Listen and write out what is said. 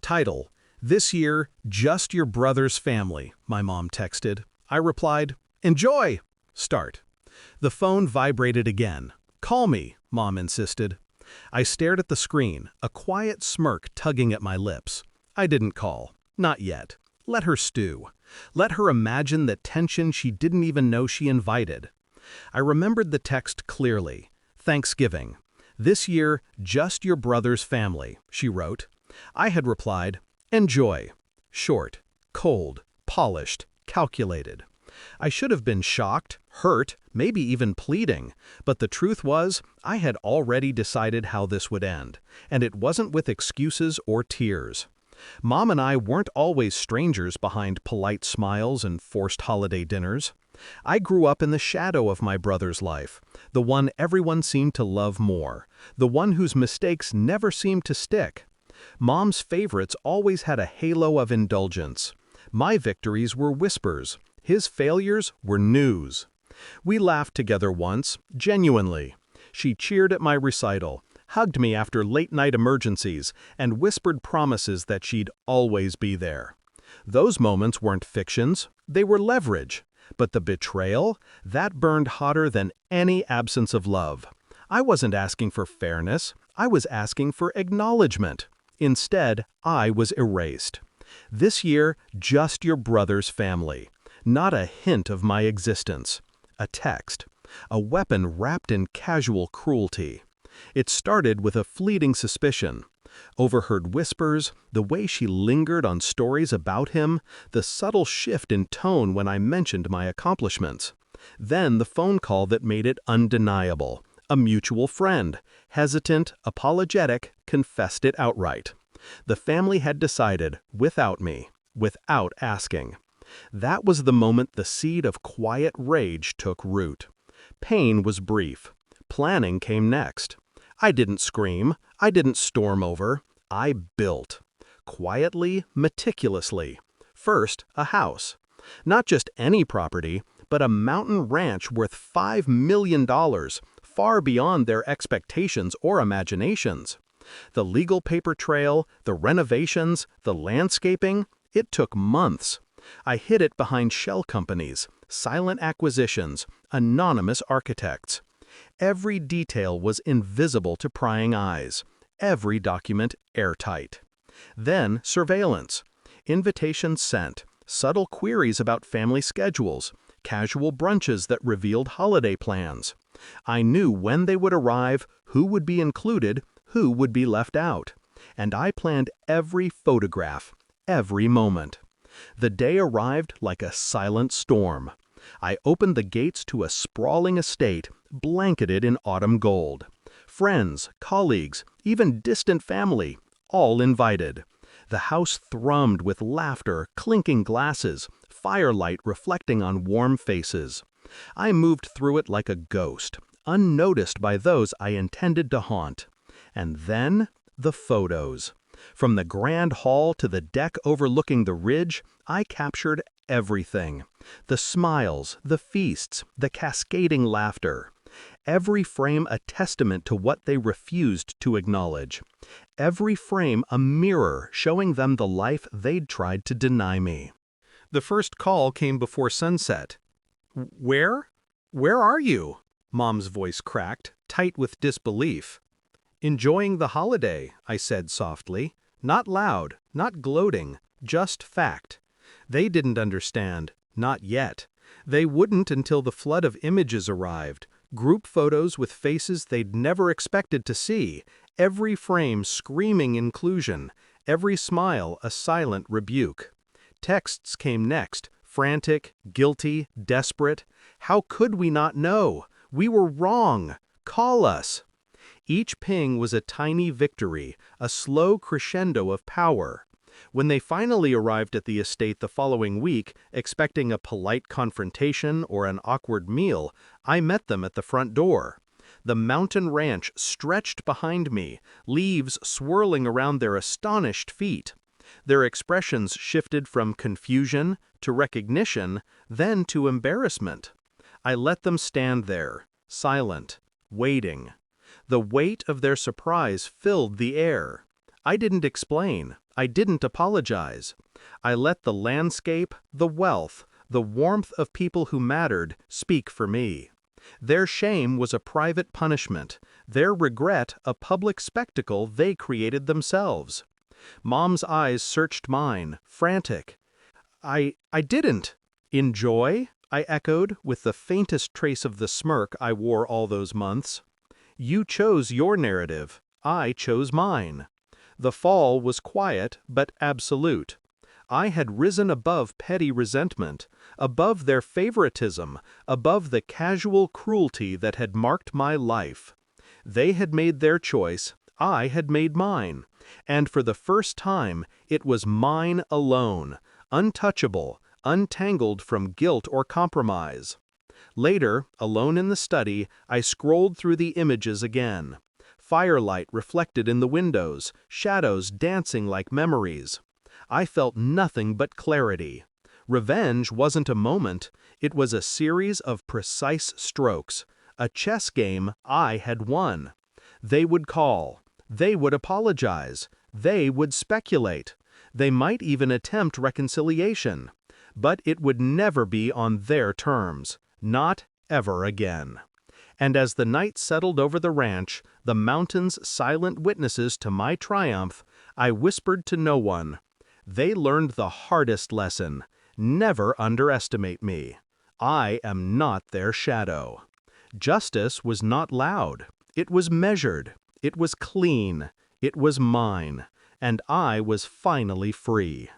Title: This year, just your brother's family, my mom texted. I replied, Enjoy! Start. The phone vibrated again. Call me, Mom insisted. I stared at the screen, a quiet smirk tugging at my lips. I didn't call. Not yet. Let her stew. Let her imagine the tension she didn't even know she invited. I remembered the text clearly. Thanksgiving. This year, just your brother's family, she wrote. I had replied, Enjoy. Short, cold, polished, calculated. I should have been shocked, hurt, maybe even pleading, but the truth was, I had already decided how this would end, and it wasn't with excuses or tears. Mom and I weren't always strangers behind polite smiles and forced holiday dinners. I grew up in the shadow of my brother's life, the one everyone seemed to love more, the one whose mistakes never seemed to stick. Mom's favorites always had a halo of indulgence. My victories were whispers. His failures were news. We laughed together once, genuinely. She cheered at my recital, hugged me after late-night emergencies, and whispered promises that she'd always be there. Those moments weren't fictions, they were leverage. But the betrayal, that burned hotter than any absence of love. I wasn't asking for fairness, I was asking for acknowledgement. Instead, I was erased. This year, just your brother's family. Not a hint of my existence. A text. A weapon wrapped in casual cruelty. It started with a fleeting suspicion. Overheard whispers, the way she lingered on stories about him, the subtle shift in tone when I mentioned my accomplishments. Then the phone call that made it undeniable. A mutual friend, hesitant, apologetic, confessed it outright. The family had decided, without me, without asking. That was the moment the seed of quiet rage took root. Pain was brief. Planning came next. I didn't scream. I didn't storm over. I built. Quietly, meticulously. First, a house. Not just any property, but a mountain ranch worth $5 million, far beyond their expectations or imaginations. The legal paper trail, the renovations, the landscaping, it took months. I hid it behind shell companies, silent acquisitions, anonymous architects. Every detail was invisible to prying eyes, every document airtight. Then surveillance. Invitations sent, subtle queries about family schedules, casual brunches that revealed holiday plans. I knew when they would arrive, who would be included, who would be left out. And I planned every photograph, every moment. The day arrived like a silent storm. I opened the gates to a sprawling estate, blanketed in autumn gold. Friends, colleagues, even distant family, all invited. The house thrummed with laughter, clinking glasses, firelight reflecting on warm faces. I moved through it like a ghost, unnoticed by those I intended to haunt. And then, the photos. From the grand hall to the deck overlooking the ridge, I captured everything. The smiles, the feasts, the cascading laughter. Every frame a testament to what they refused to acknowledge. Every frame a mirror showing them the life they'd tried to deny me. The first call came before sunset. Where? Where are you? Mom's voice cracked, tight with disbelief. Enjoying the holiday, I said softly. Not loud, not gloating, just fact. They didn't understand, not yet. They wouldn't until the flood of images arrived, group photos with faces they'd never expected to see, every frame screaming inclusion, every smile a silent rebuke. Texts came next, frantic, guilty, desperate. How could we not know? We were wrong. Call us. Each ping was a tiny victory, a slow crescendo of power. When they finally arrived at the estate the following week, expecting a polite confrontation or an awkward meal, I met them at the front door. The mountain ranch stretched behind me, leaves swirling around their astonished feet. Their expressions shifted from confusion to recognition, then to embarrassment. I let them stand there, silent, waiting. The weight of their surprise filled the air. I didn't explain. I didn't apologize. I let the landscape, the wealth, the warmth of people who mattered speak for me. Their shame was a private punishment, their regret a public spectacle they created themselves. Mom's eyes searched mine, frantic. I didn't. Enjoy? I echoed, with the faintest trace of the smirk I wore all those months. You chose your narrative. I chose mine. The fall was quiet but absolute. I had risen above petty resentment, above their favoritism, above the casual cruelty that had marked my life. They had made their choice, I had made mine, and for the first time it was mine alone, untouchable, untangled from guilt or compromise. Later, alone in the study, I scrolled through the images again. Firelight reflected in the windows, shadows dancing like memories. I felt nothing but clarity. Revenge wasn't a moment, it was a series of precise strokes, a chess game I had won. They would call, they would apologize, they would speculate, they might even attempt reconciliation, but it would never be on their terms, not ever again. And as the night settled over the ranch, the mountains silent witnesses to my triumph, I whispered to no one, they learned the hardest lesson. Never underestimate me. I am not their shadow. Justice was not loud. It was measured. It was clean. It was mine. And I was finally free.